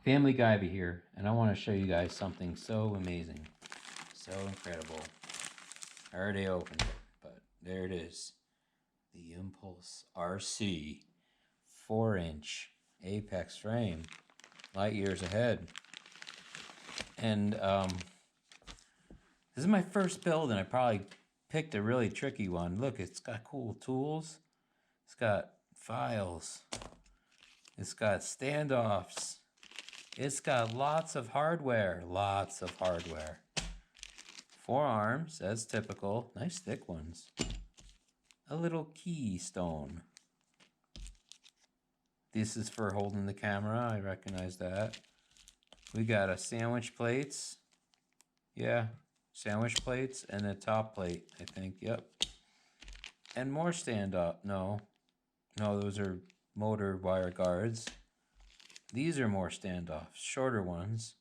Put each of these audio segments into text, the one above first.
Family Guy here, and I want to show you guys something so amazing, so incredible. I already opened it, but there it is. The Impulse RC 4-inch Apex frame, light years ahead. And this is my first build, and I probably picked a really tricky one. Look, it's got cool tools. It's got files. It's got standoffs. It's got lots of hardware. Lots of hardware. 4 arms, as typical. Nice thick ones. A little keystone. This is for holding the camera. I recognize that. We got a sandwich plates. Yeah, sandwich plates and a top plate, I think. Yep. And more stand up. No, those are motor wire guards. These are more standoffs, shorter ones.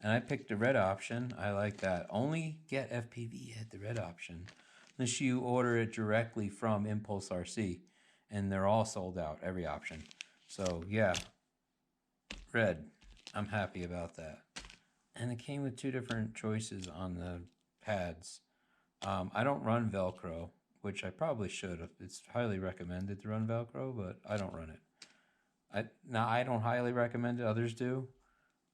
And I picked the red option. I like that. Only get FPV at the red option, unless you order it directly from ImpulseRC, and they're all sold out, every option. So yeah, red. I'm happy about that. And it came with 2 different choices on the pads. I don't run Velcro, which I probably should have. It's highly recommended to run Velcro, but I don't run it. I don't highly recommend it. Others do.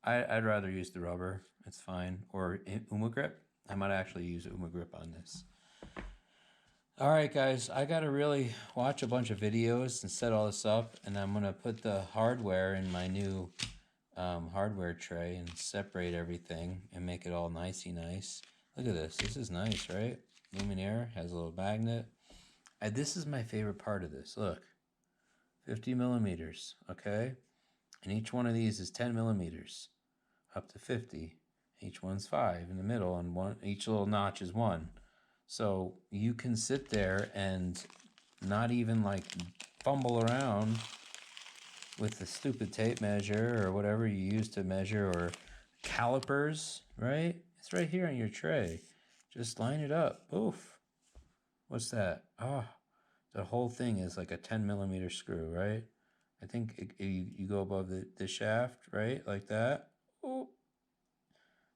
I'd rather use the rubber. It's fine. Or UmaGrip. I might actually use UmaGrip on this. All right, guys. I got to really watch a bunch of videos and set all this up. And I'm going to put the hardware in my new hardware tray and separate everything and make it all nicey nice. Look at this. This is nice, right? Luminaire has a little magnet. This is my favorite part of this. Look. 50 millimeters, okay? And each one of these is 10 millimeters, up to 50. Each one's 5 in the middle, and each little notch is 1. So you can sit there and not even like fumble around with the stupid tape measure or whatever you use to measure, or calipers, right? It's right here on your tray. Just line it up. Oof. What's that? Oh. The whole thing is like a 10 millimeter screw, right? I think you go above the shaft, right? Like that. Ooh.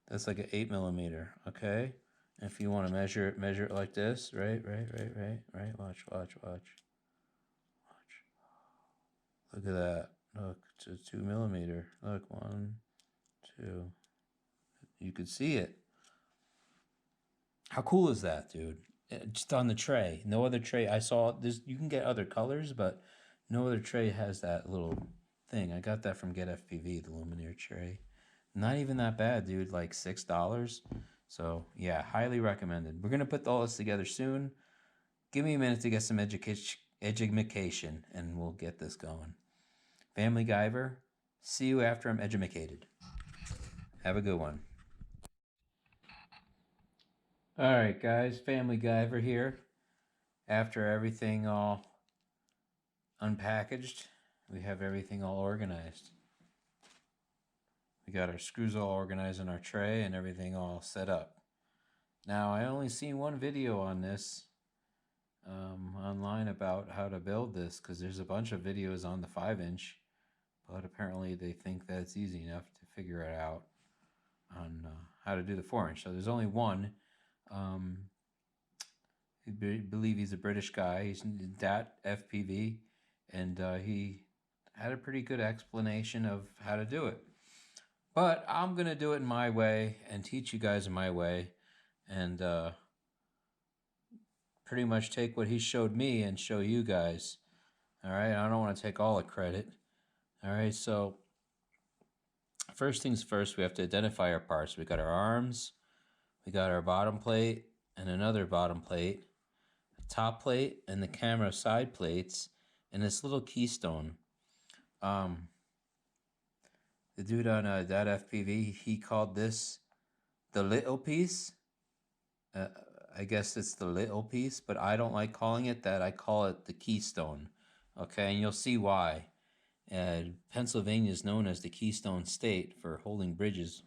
That's like an 8 millimeter, okay? And if you want to measure it like this, right? Watch. Look at that. Look, it's a 2 millimeter. Look, 1, 2. You could see it. How cool is that, dude? Just on the tray. No other tray. I saw this. You can get other colors, but no other tray has that little thing. I got that from Get FPV, the Luminaire tray. Not even that bad, dude. Like $6. So yeah, highly recommended. We're gonna put all this together soon. Give me a minute to get some education, and we'll get this going. Family Guyver, see you after I'm educated. Have a good one. All right, guys, Family Guyver here. After everything all unpackaged, we have everything all organized. We got our screws all organized in our tray and everything all set up. Now, I only seen one video on this online about how to build this, because there's a bunch of videos on the 5-inch, but apparently they think that it's easy enough to figure it out on how to do the 4-inch. So there's only one. I believe he's a British guy. He's Dat FPV, and he had a pretty good explanation of how to do it. But I'm gonna do it in my way and teach you guys in my way, and pretty much take what he showed me and show you guys. All right, I don't want to take all the credit. All right, so first things first, we have to identify our parts. We got our arms, we got our bottom plate and another bottom plate, a top plate and the camera side plates, and this little keystone. The dude on Dat FPV, he called this the little piece. I guess it's the little piece, but I don't like calling it that. I call it the keystone. Okay, and you'll see why. Pennsylvania is known as the Keystone State for holding bridges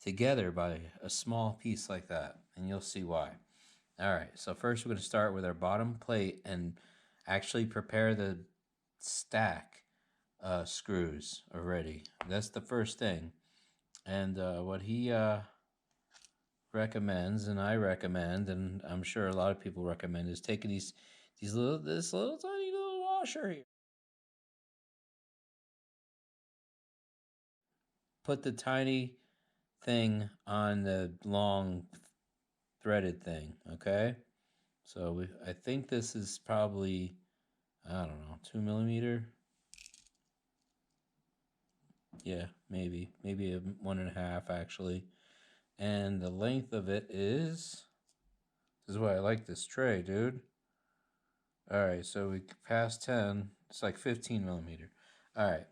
together by a small piece like that, and you'll see why. All right, so first we're going to start with our bottom plate and actually prepare the stack screws already. That's the first thing. And what he recommends, and I recommend, and I'm sure a lot of people recommend, is taking this little tiny little washer here. Put the tiny thing on the long threaded thing, okay? So I think this is probably, I don't know, 2 millimeter. Yeah, maybe a 1.5 actually. And the length of it is, this is why I like this tray, dude. All right, so we passed 10. It's like 15 millimeter. All right.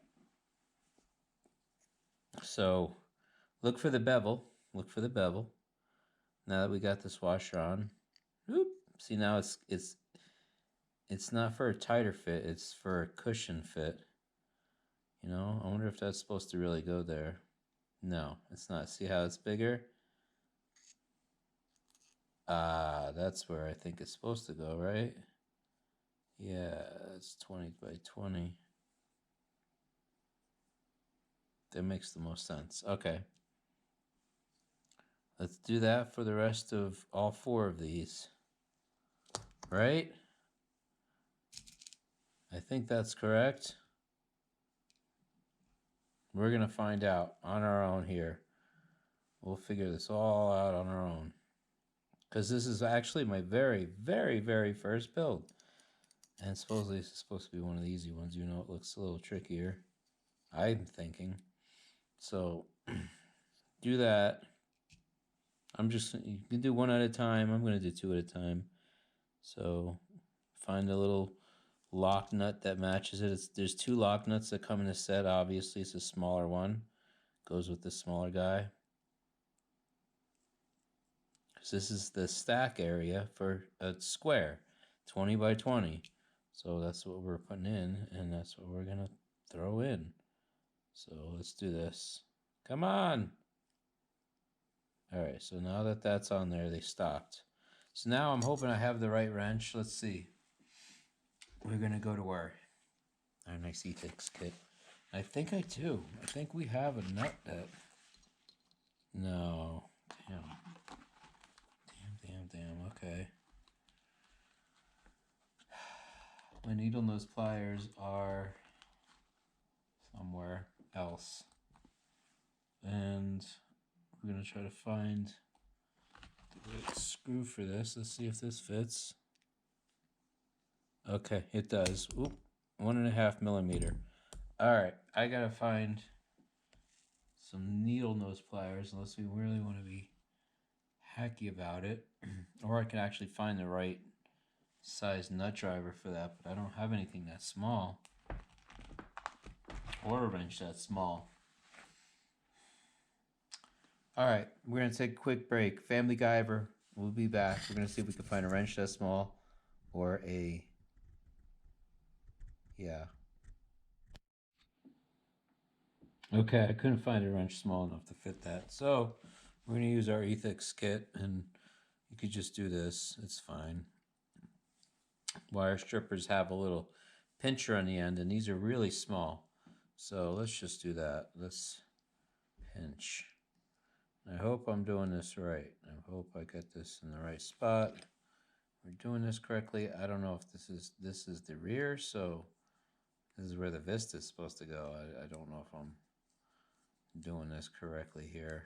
So look for the bevel. Look for the bevel. Now that we got this washer on, whoop. See, now it's not for a tighter fit. It's for a cushion fit. You know, I wonder if that's supposed to really go there. No, it's not. See how it's bigger? That's where I think it's supposed to go, right? Yeah, it's 20 by 20. That makes the most sense. Okay. Let's do that for the rest of all 4 of these. Right? I think that's correct. We're going to find out on our own here. We'll figure this all out on our own. Because this is actually my very, very, very first build. And supposedly this is supposed to be one of the easy ones. You know, it looks a little trickier. I'm thinking. So, do that. You can do 1 at a time. I'm going to do 2 at a time. So, find a little lock nut that matches it. There's 2 lock nuts that come in the set. Obviously, it's a smaller one. Goes with the smaller guy. Because this is the stack area for a square. 20 by 20. So that's what we're putting in, and that's what we're going to throw in. So let's do this. Come on! Alright, so now that that's on there, they stopped. So now I'm hoping I have the right wrench. Let's see. We're going to go to our nice E-Fix kit. I think I do. I think we have a nut that... No. Damn. Okay. My needle nose pliers are somewhere else. And we're going to try to find the right screw for this. Let's see if this fits. Okay, it does. Oop, 1.5 millimeter. All right, I got to find some needle nose pliers unless we really want to be hacky about it. Or I can actually find the right size nut driver for that, but I don't have anything that small. Or a wrench that small. All right, we're going to take a quick break. Family Guyver, we'll be back. We're going to see if we can find a wrench that small or a... Yeah. Okay, I couldn't find a wrench small enough to fit that. So we're going to use our E-Fix kit, and you could just do this. It's fine. Wire strippers have a little pincher on the end, and these are really small. So let's just do that. Let's pinch. I hope I'm doing this right. I hope I get this in the right spot. We're doing this correctly. I don't know if this is the rear, so this is where the Vista is supposed to go. I don't know if I'm doing this correctly here.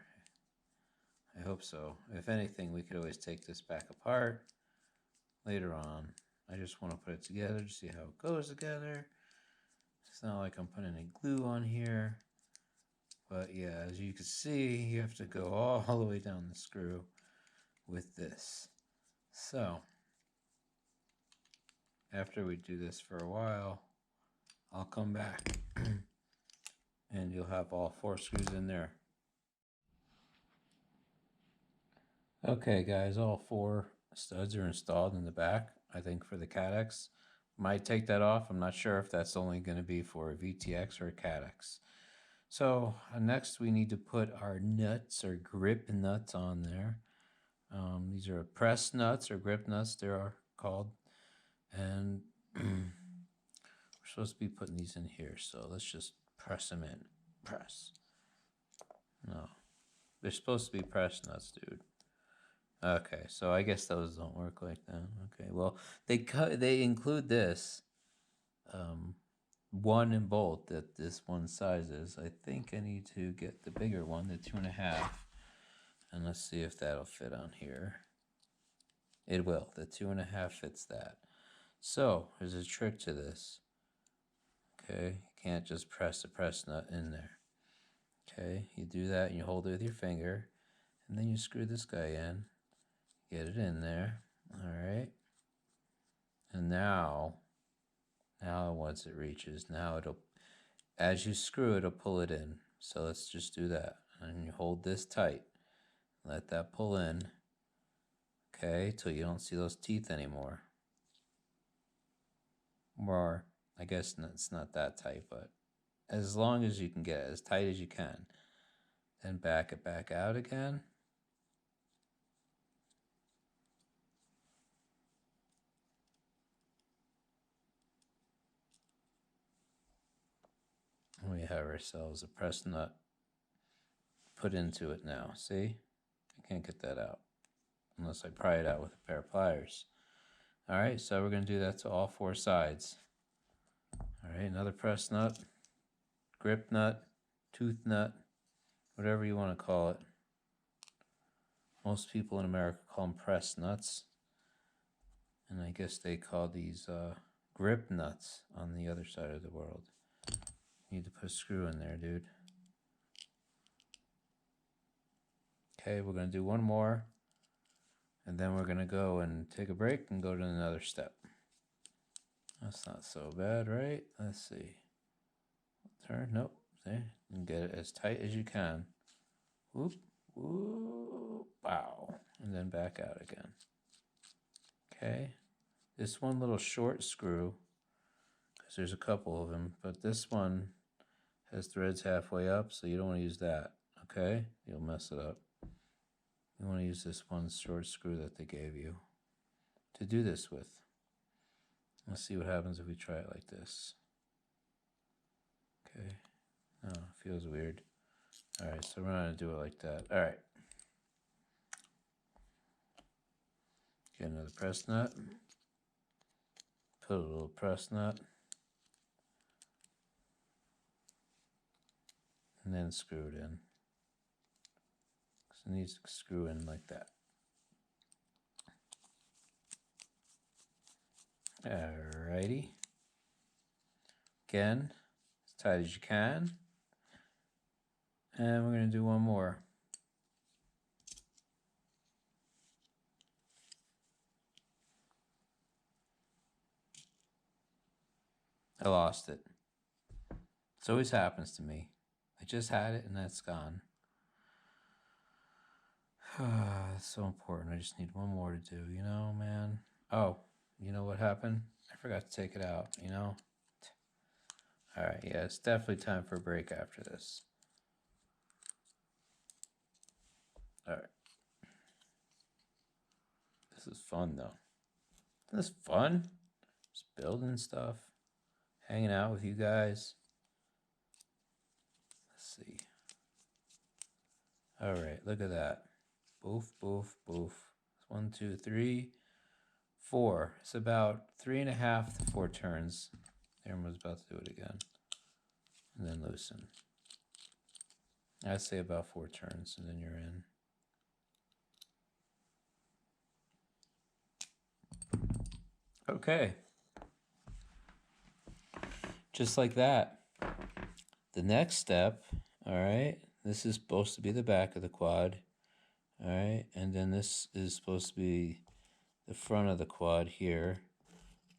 I hope so. If anything, we could always take this back apart later on. I just want to put it together to see how it goes together. It's not like I'm putting any glue on here. But yeah, as you can see, you have to go all the way down the screw with this. So, after we do this for a while, I'll come back and you'll have all 4 screws in there. Okay guys, all 4 studs are installed in the back, I think for the CADX. Might take that off. I'm not sure if that's only going to be for a VTX or a CADX. So next we need to put our nuts or grip nuts on there. These are press nuts or grip nuts, they are called. And we're supposed to be putting these in here, so let's just press them in. Press. No. They're supposed to be press nuts, dude. Okay, so I guess those don't work like that. Okay, well, they include this one in bolt that this one size is. I think I need to get the bigger one, the 2.5, and let's see if that'll fit on here. It will. The 2.5 fits that. So there's a trick to this. Okay, you can't just press the press nut in there. Okay, you do that and you hold it with your finger, and then you screw this guy in, get it in there. All right, and now once it reaches, now it'll, as you screw it'll pull it in. So let's just do that, and you hold this tight, let that pull in. Okay, till you don't see those teeth anymore. Or I guess it's not that tight, but as long as you can get it as tight as you can. Then back it back out again. And we have ourselves a press nut put into it now. See? I can't get that out unless I pry it out with a pair of pliers. All right, so we're going to do that to all 4 sides. All right, another press nut, grip nut, tooth nut, whatever you want to call it. Most people in America call them press nuts. And I guess they call these grip nuts on the other side of the world. You need to put a screw in there, dude. Okay, we're going to do one more. And then we're going to go and take a break and go to another step. That's not so bad, right? Let's see. Turn. Nope. See? And get it as tight as you can. Whoop. Whoop. Wow. And then back out again. Okay. This one little short screw, because there's a couple of them, but this one has threads halfway up, so you don't want to use that. Okay? You'll mess it up. You want to use this one short screw that they gave you to do this with. Let's see what happens if we try it like this. Okay. Oh, it feels weird. All right, so we're not going to do it like that. All right. Get another press nut. Put a little press nut. And then screw it in. So it needs to screw in like that. Alrighty. Again, as tight as you can. And we're going to do one more. I lost it. This always happens to me. I just had it and that's gone. It's so important. I just need one more to do, you know, man. Oh, you know what happened? I forgot to take it out, you know? All right, yeah, it's definitely time for a break after this. All right. This is fun, though. Isn't this fun? Just building stuff, hanging out with you guys. Let's see. All right, look at that. Boof, boof, boof. 1, 2, 3, 4. It's about 3.5 to 4 turns. Aaron was about to do it again. And then loosen. I'd say about 4 turns, and then you're in. Okay. Just like that. The next step, all right, this is supposed to be the back of the quad. All right, and then this is supposed to be the front of the quad here.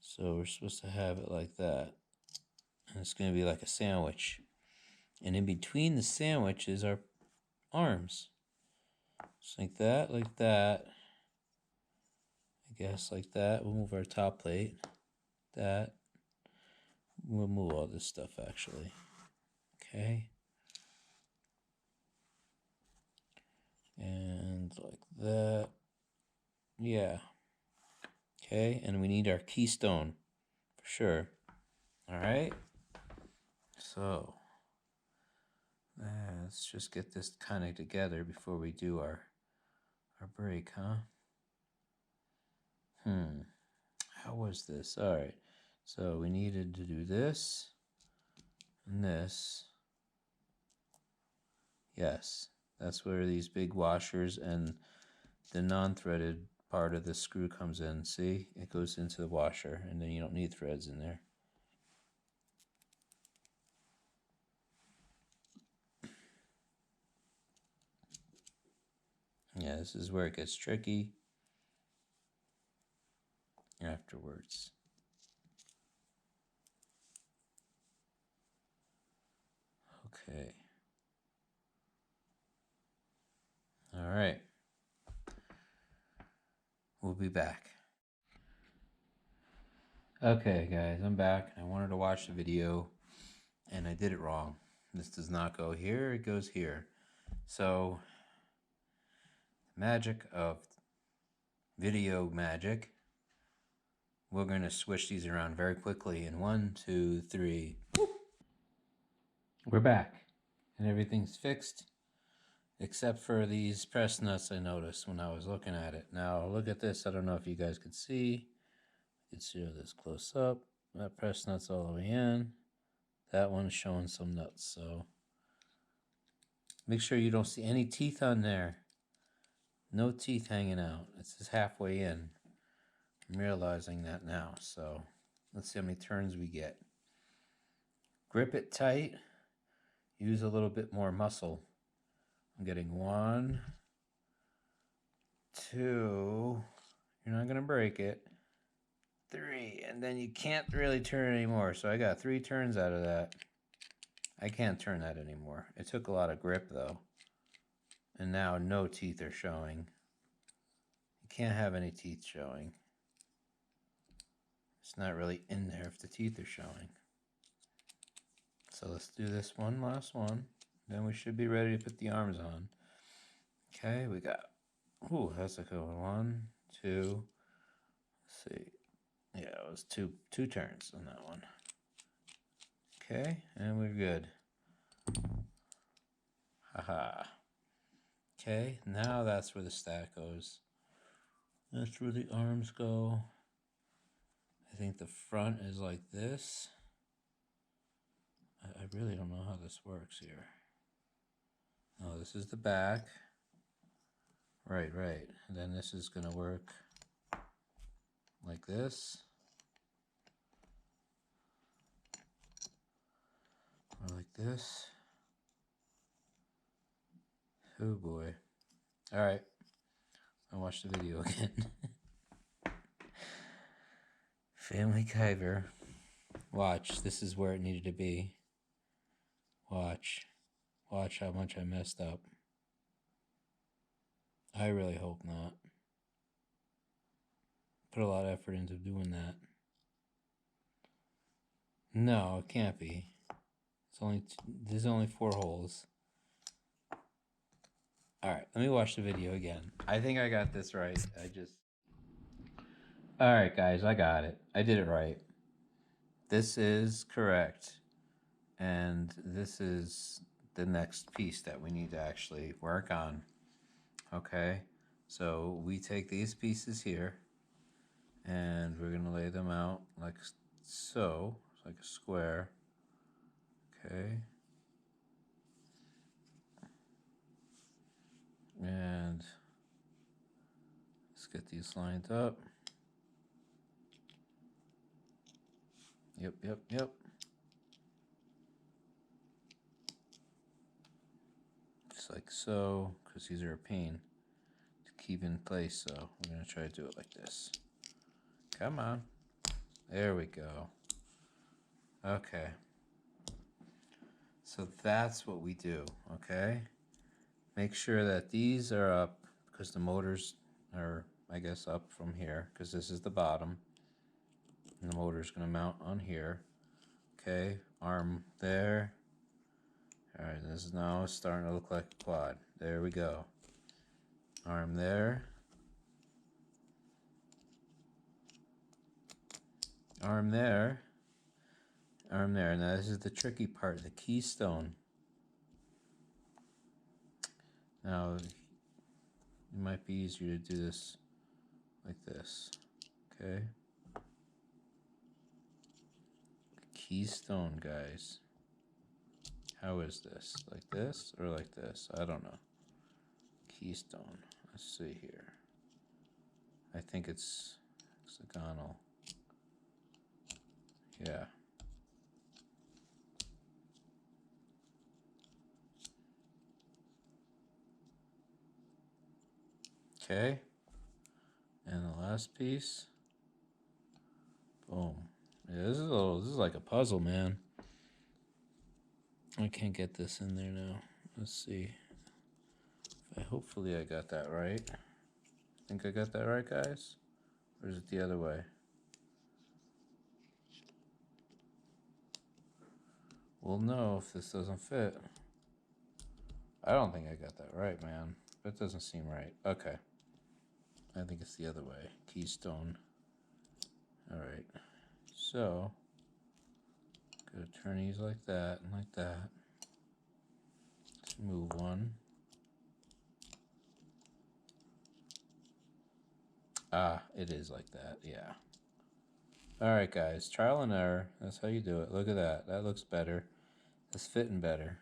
So we're supposed to have it like that. And it's going to be like a sandwich. And in between the sandwich is our arms. Just like that, like that. I guess like that. We'll move our top plate. That. We'll move all this stuff actually. Okay. And like that. Yeah. Okay, and we need our keystone for sure. All right. So let's just get this kind of together before we do our break, huh? How was this? All right. So we needed to do this and this. Yes, that's where these big washers and the non-threaded part of the screw comes in. See, it goes into the washer, and then you don't need threads in there. Yeah, this is where it gets tricky afterwards. Okay. All right. We'll be back. Okay, guys, I'm back. I wanted to watch the video, and I did it wrong. This does not go here. It goes here. So, magic of video magic. We're going to switch these around very quickly in 1, 2, 3. We're back, and everything's fixed except for these press nuts I noticed when I was looking at it. Now, look at this. I don't know if you guys could see. You can see this close up. That press nut's all the way in. That one's showing some nuts, so make sure you don't see any teeth on there. No teeth hanging out. It's just halfway in. I'm realizing that now, so let's see how many turns we get. Grip it tight. Use a little bit more muscle. I'm getting 1, 2. You're not going to break it. 3, and then you can't really turn anymore. So I got 3 turns out of that. I can't turn that anymore. It took a lot of grip though. And now no teeth are showing. You can't have any teeth showing. It's not really in there if the teeth are showing. So let's do this one last one. Then we should be ready to put the arms on. Okay, we got, ooh, that's a good one. 1, 2, let's see. Yeah, it was two turns on that one. Okay, and we're good. Haha. Okay, now that's where the stack goes. That's where the arms go. I think the front is like this. I really don't know how this works here. Oh, this is the back. Right. And then this is going to work like this. Or like this. Oh boy. Alright. I'll watch the video again. Family Kyver. Watch. This is where it needed to be. Watch. Watch how much I messed up. I really hope not. Put a lot of effort into doing that. No, it can't be. It's only there's only 4 holes. Alright, let me watch the video again. I think I got this right. Alright guys, I got it. I did it right. This is correct. And this is the next piece that we need to actually work on. Okay, so we take these pieces here and we're going to lay them out like so. It's like a square. Okay. And let's get these lined up. Yep. Just like so, because these are a pain to keep in place, so I'm going to try to do it like this. Come on. There we go. Okay. So that's what we do, okay? Make sure that these are up because the motors are, I guess, up from here because this is the bottom. And the motor's going to mount on here. Okay, arm there. Alright, this is now starting to look like a quad. There we go. Arm there. Arm there. arm there. Now this is the tricky part, the keystone. Now, it might be easier to do this like this, okay? Keystone, guys. How is this? Like this or like this? I don't know. Keystone. Let's see here. I think it's hexagonal. Yeah. Okay. And the last piece. Boom. Yeah, this is like a puzzle, man. I can't get this in there now. Let's see. Hopefully I got that right. Think I got that right, guys? Or is it the other way? We'll know if this doesn't fit. I don't think I got that right, man. That doesn't seem right. Okay. I think it's the other way. Keystone. Alright. So, gotta turn these like that and like that. Let's move one. Ah, it is like that, yeah. Alright guys, trial and error. That's how you do it. Look at that. That looks better. It's fitting better.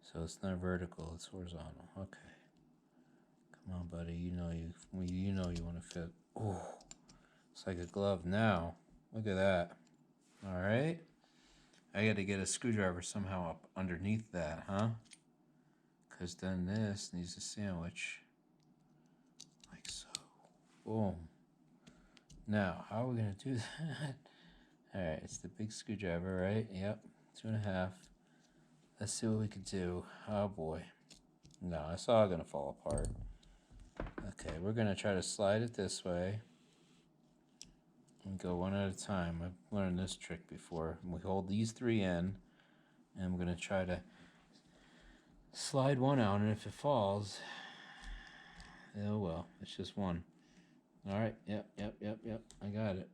So it's not vertical, it's horizontal. Okay. Come on, buddy. You know you want to fit. Oh, it's like a glove now. Look at that. Alright. I got to get a screwdriver somehow up underneath that, huh? Because then this needs a sandwich. Like so. Boom. Now, how are we going to do that? Alright, it's the big screwdriver, right? Yep. 2.5. Let's see what we can do. Oh boy. No, it's all going to fall apart. Okay, we're going to try to slide it this way. And go one at a time. I've learned this trick before. We hold these 3 in. And we're going to try to slide one out. And if it falls, oh well. It's just one. Alright, yep. I got it.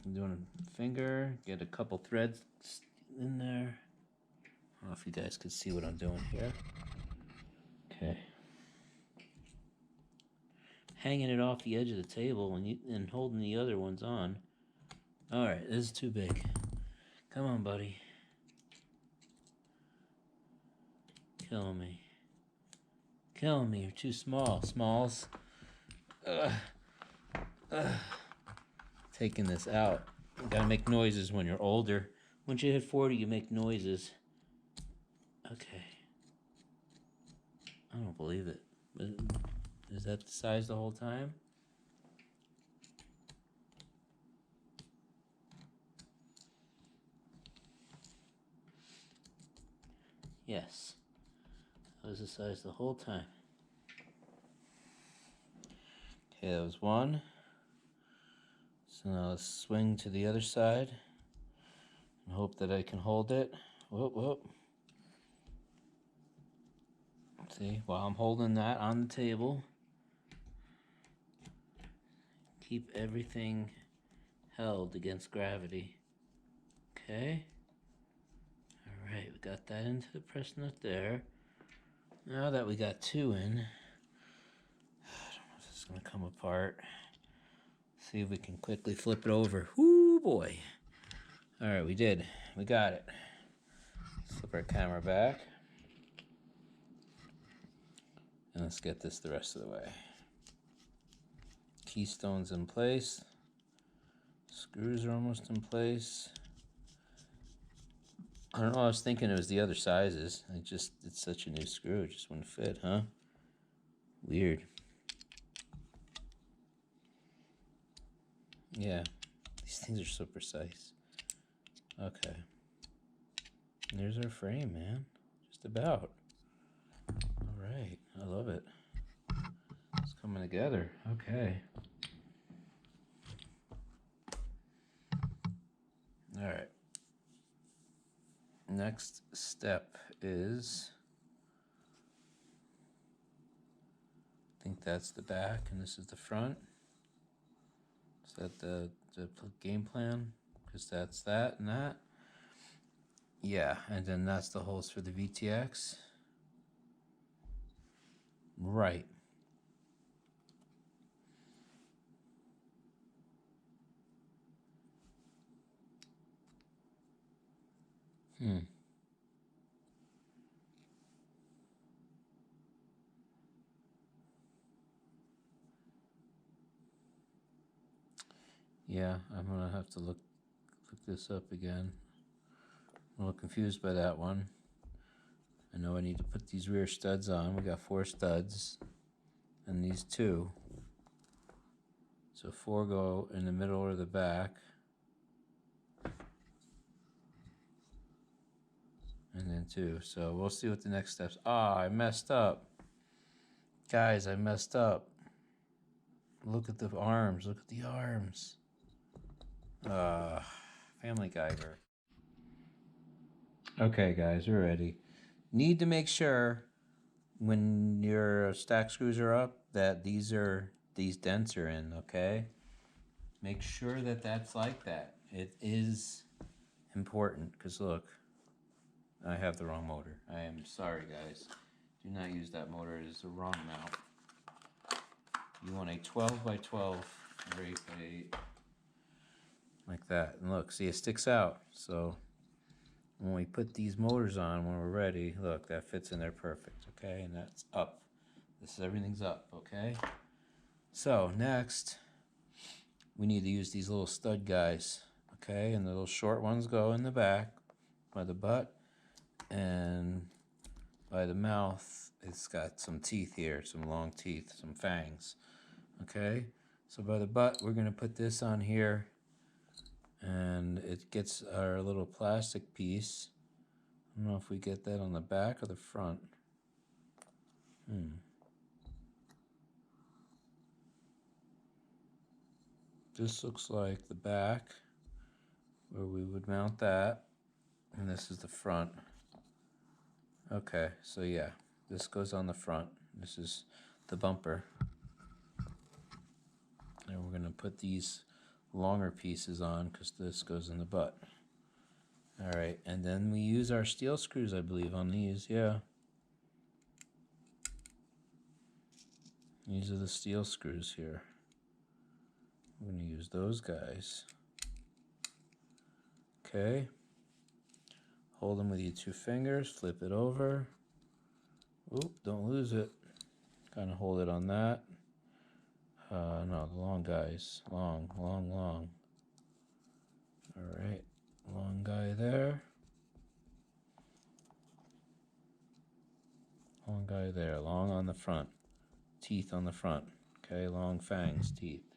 I'm doing a finger. Get a couple threads in there. I don't know if you guys can see what I'm doing here. Okay. Hanging it off the edge of the table and holding the other ones on. Alright, this is too big. Come on, buddy. Kill me. Kill me, you're too small. Smalls. Taking this out. You gotta make noises when you're older. Once you hit 40, you make noises. Okay. I don't believe it. Is that the size the whole time? Yes. That was the size the whole time. Okay, that was one. So now let's swing to the other side and hope that I can hold it. Whoop, whoop. See, while I'm holding that on the table, keep everything held against gravity. Okay. All right, we got that into the press nut there. Now that we got 2 in, I don't know if this is gonna come apart. See if we can quickly flip it over. Whoo, boy. All right, we did. We got it. Flip our camera back. And let's get this the rest of the way. Keystone's in place. Screws are almost in place. I don't know, I was thinking it was the other sizes. It's such a new screw, it just wouldn't fit, huh? Weird. Yeah, these things are so precise. Okay. And there's our frame, man. Just about. All right, I love it. It's coming together. Okay. All right. Next step is, I think that's the back and this is the front. Is that the game plan? Because that's that and that. Yeah, and then that's the holes for the VTX. Right. Yeah, I'm gonna have to look this up again. I'm a little confused by that one. I know I need to put these rear studs on. We got 4 studs and these 2. So 4 go in the middle or the back. And then 2. So we'll see what the next steps. Ah, I messed up. Guys, I messed up. Look at the arms. Look at the arms. Family Guyver. Okay, guys, we're ready. Need to make sure when your stack screws are up that these dents are in, okay? Make sure that that's like that. It is important because look, I have the wrong motor. I am sorry, guys. Do not use that motor. It is the wrong mount. You want a 12 by 12 or 8 by 8 like that. And look, see, it sticks out. So when we put these motors on, when we're ready, look, that fits in there perfect, okay? And that's up. Everything's up, okay? So next, we need to use these little stud guys, okay? And the little short ones go in the back by the butt, and by the mouth, it's got some teeth here, some long teeth, some fangs, okay? So by the butt, we're gonna put this on here, and it gets our little plastic piece. I don't know if we get that on the back or the front. This looks like the back where we would mount that, and this is the front. Okay, so yeah, this goes on the front. This is the bumper. And we're gonna put these longer pieces on because this goes in the butt. All right, and then we use our steel screws, I believe, on these, yeah. These are the steel screws here. We're gonna use those guys. Okay. Hold them with your 2 fingers, flip it over. Oop, don't lose it. Kind of hold it on that. No, the long guys. Long. All right, long guy there. Long guy there, long on the front. Teeth on the front. Okay, long fangs, teeth.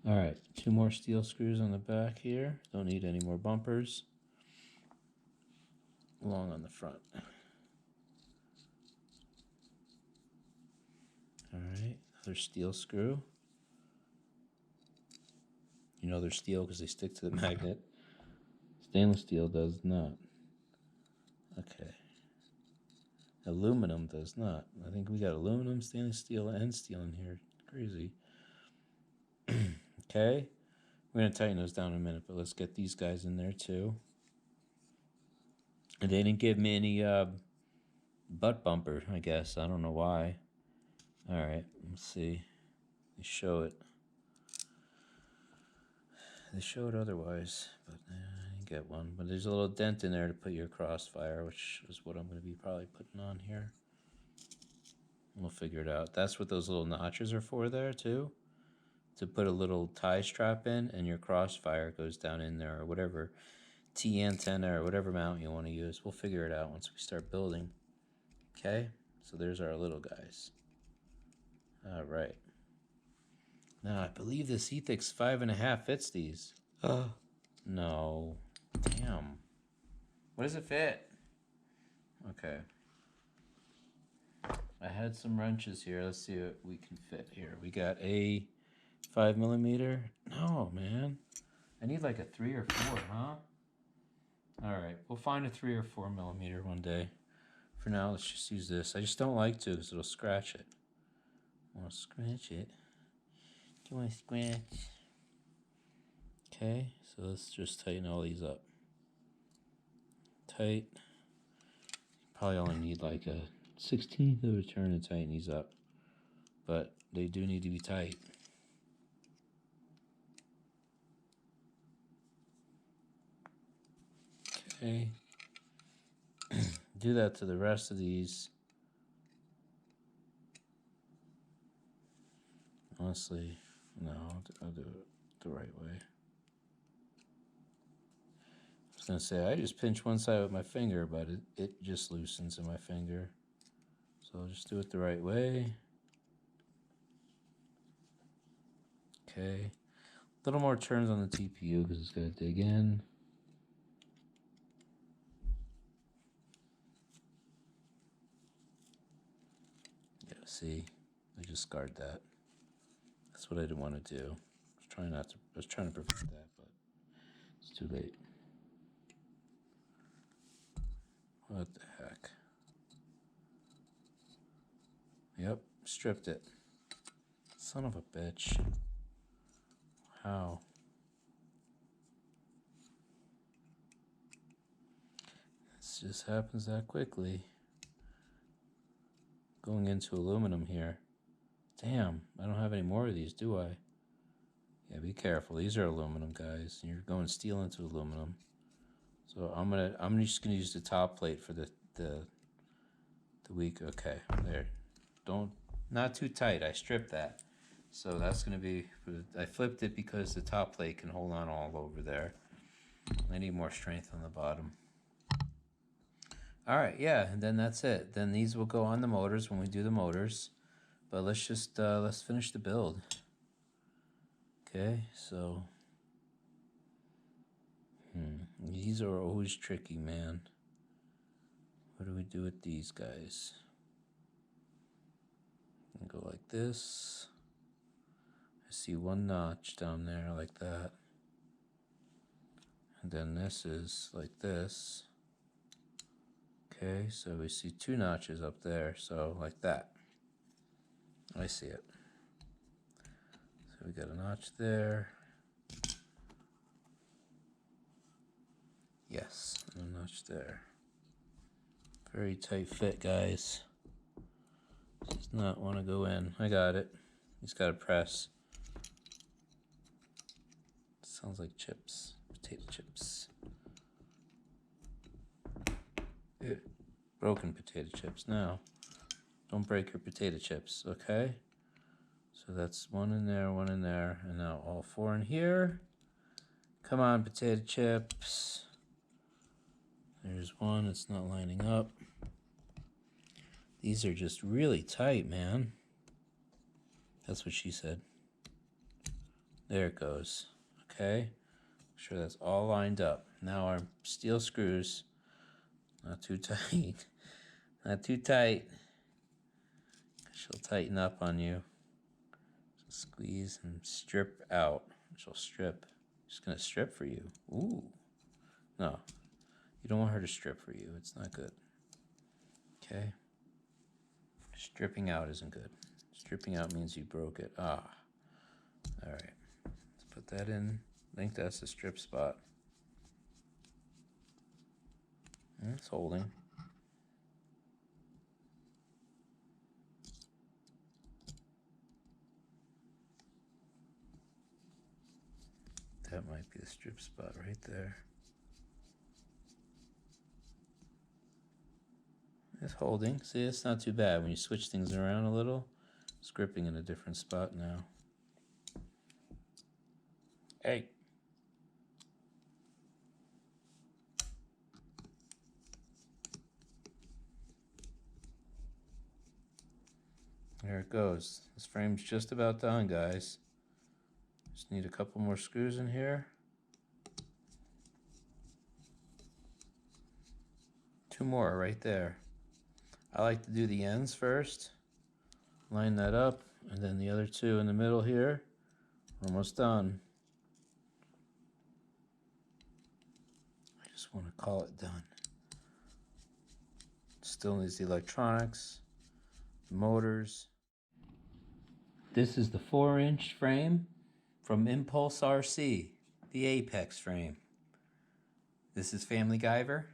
All right, 2 more steel screws on the back here. Don't need any more bumpers. Long on the front. All right, another steel screw. You know they're steel because they stick to the magnet. Stainless steel does not. Okay. Aluminum does not. I think we got aluminum, stainless steel, and steel in here. Crazy. Okay. We're going to tighten those down in a minute, but let's get these guys in there too. And they didn't give me any butt bumper, I guess. I don't know why. All right, let's see. They show it. They show it otherwise, but I didn't get one. But there's a little dent in there to put your crossfire, which is what I'm going to be probably putting on here. We'll figure it out. That's what those little notches are for there too. To put a little tie strap in, and your crossfire goes down in there, or whatever T antenna or whatever mount you want to use. We'll figure it out once we start building. Okay, so there's our little guys. All right. Now I believe this Ethix 5.5 fits these. No. Damn. What does it fit? Okay. I had some wrenches here. Let's see what we can fit here. We got a 5mm. No, man. I need like a 3 or 4, huh? All right, we'll find a 3 or 4mm one day. For now, let's just use this. I just don't like to because it'll scratch it. I want to scratch it. Do you want to scratch? Okay, so let's just tighten all these up. Tight. Probably only need like a 16th of a turn to tighten these up, but they do need to be tight. Okay. Do that to the rest of these. Honestly, no, I'll do it the right way. I was gonna say, I just pinch one side with my finger, but it just loosens in my finger. So I'll just do it the right way. Okay. A little more turns on the TPU because it's gonna dig in. Yeah, see, I just scarred that. That's what I didn't want to do. I was trying to prevent that, but it's too late. What the heck? Yep, stripped it. Son of a bitch. How? This just happens that quickly. Going into aluminum here. Damn, I don't have any more of these, do I? Yeah, be careful. These are aluminum, guys. You're going steel into aluminum. So I'm just gonna use the top plate for the weak. Okay, there. Not too tight. I stripped that. So that's gonna be, I flipped it because the top plate can hold on all over there. I need more strength on the bottom. All right, yeah, and then that's it. Then these will go on the motors when we do the motors. But let's just, let's finish the build. Okay, so. These are always tricky, man. What do we do with these guys? Go like this. I see one notch down there like that. And then this is like this. Okay, so we see two notches up there, so like that. I see it. So we got a notch there. Yes, and a notch there. Very tight fit, guys. Does not want to go in. I got it. He's got to press. Sounds like chips. Potato chips. Ew. Broken potato chips. Now, don't break your potato chips, okay? So that's one in there, and now all four in here. Come on, potato chips. There's one, it's not lining up. These are just really tight, man. That's what she said. There it goes. Okay. Make sure that's all lined up. Now our steel screws, not too tight. Not too tight. She'll tighten up on you. So squeeze and strip out. She'll strip. She's gonna strip for you. Ooh. No. You don't want her to strip for you. It's not good. Okay. Stripping out isn't good. Stripping out means you broke it. Ah. All right. Let's put that in. I think that's the strip spot. It's holding. That might be the strip spot right there. It's holding. See, it's not too bad. When you switch things around a little, it's gripping in a different spot now. Hey. There it goes. This frame's just about done, guys. Just need a couple more screws in here. Two more right there. I like to do the ends first. Line that up, and then the other two in the middle here. Almost done. I just want to call it done. Still needs the electronics, the motors. This is the 4-inch frame from ImpulseRC. the apex frame. This is Family Guyver.